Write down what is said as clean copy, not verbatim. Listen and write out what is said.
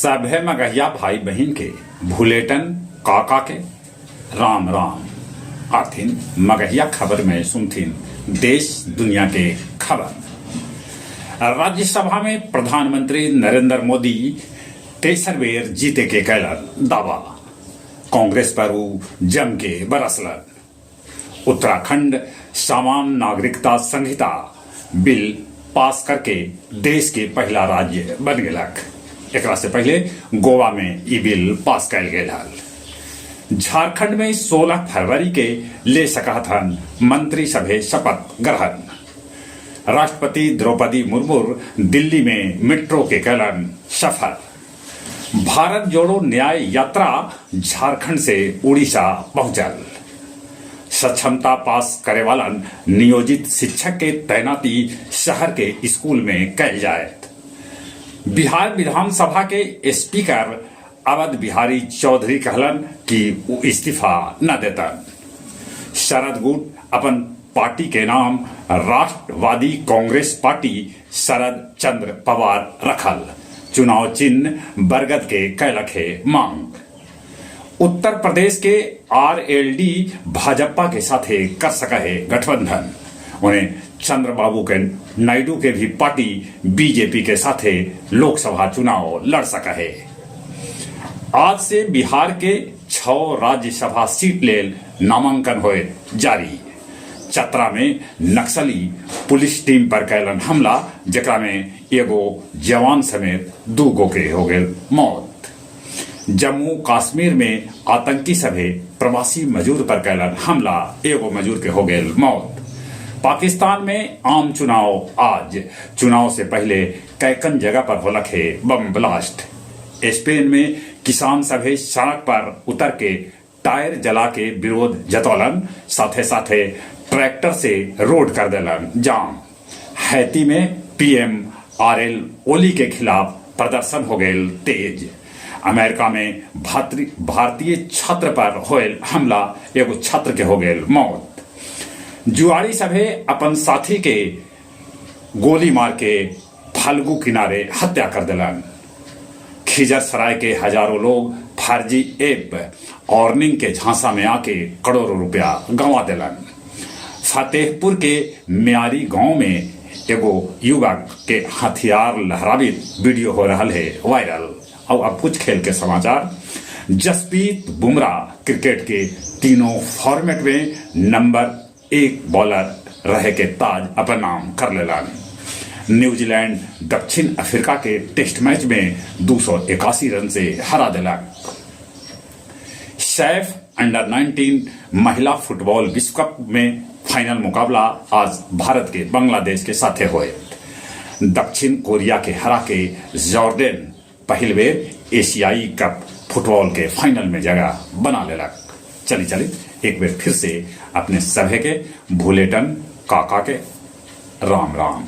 सभे मगहिया भाई बहन के भूलेटन काका के राम राम आथिन मगहिया खबर में सुनथिन देश दुनिया के खबर। राज्यसभा में प्रधानमंत्री नरेंद्र मोदी तेसर बेर जीते के कैलन दावा। कांग्रेस पर जम के बरसलन। उत्तराखंड सामान्य नागरिकता संहिता बिल पास करके देश के पहला राज्य बन गेलक। एकरा से पहले गोवा में ई बिल पास कैल गेल हल। झारखंड में 16 फरवरी के ले सकत हन मंत्री सभे शपथ ग्रहण। राष्ट्रपति द्रौपदी मुर्मू दिल्ली में मेट्रो के कैलन सफर। भारत जोड़ो न्याय यात्रा झारखंड से उड़ीसा पहुंचल। सक्षमता पास करे वालन नियोजित शिक्षक के तैनाती शहर के स्कूल में कैल जाए। बिहार विधानसभा के स्पीकर अवध बिहारी चौधरी कहलन कि वो इस्तीफा न देतन। शरद गुट अपन पार्टी के नाम राष्ट्रवादी कांग्रेस पार्टी शरद चंद्र पवार रखल। चुनाव चिन्ह बरगद के कैलक है मांग। उत्तर प्रदेश के आरएलडी भाजपा के साथे कर सका है गठबंधन। उन्हें चंद्रबाबू के नायडू के भी पार्टी बीजेपी के साथे लोकसभा चुनाव लड़ सका है। आज से बिहार के 6 राज्यसभा सीट लेल नामांकन होए जारी। चतरा में नक्सली पुलिस टीम पर कैलन हमला, जेकरा में एगो जवान समेत 2 गो के हो गए मौत। जम्मू कश्मीर में आतंकी सभे प्रवासी मजदूर पर कैलन हमला, एगो मजदूर के हो गए मौत। पाकिस्तान में आम चुनाव आज। चुनाव से पहले कैकन जगह पर होलक है बम ब्लास्ट। स्पेन में किसान सभे सड़क पर उतर के टायर जला के विरोध जतौलन, साथे साथे ट्रैक्टर से रोड कर देलन जाम। हैती में पीएम आरएल ओली के खिलाफ प्रदर्शन हो गए तेज। अमेरिका में भारतीय छात्र पर होल हमला, एगो छात्र के हो गए मौत। जुआरी सभे अपन साथी के गोली मार के फाल्गु किनारे हत्या कर दिलन। खिजरसराय के हजारों लोग फर्जी ऐप अर्निंग के झांसा में आके करोड़ों रुपया गंवा दिलन। फतेहपुर के म्यारी गांव में एगो युवक के हथियार लहरावित वीडियो हो रहा है वायरल। और अब कुछ खेल के समाचार। जसप्रीत बुमराह क्रिकेट के तीनों फॉर्मेट में नंबर 1 बॉलर रहे के ताज अपन नाम कर लेलन। न्यूजीलैंड दक्षिण अफ्रीका के टेस्ट मैच में 281 रन से हरा दिलक। सैफ अंडर 19 महिला फुटबॉल विश्व कप में फाइनल मुकाबला आज भारत के बांग्लादेश के साथे हुए। दक्षिण कोरिया के हरा के जॉर्डन पहल बेर एशियाई कप फुटबॉल के फाइनल में जगह बना लेलक। चली एक बार फिर से अपने सभे के भूलेटन काका के राम राम।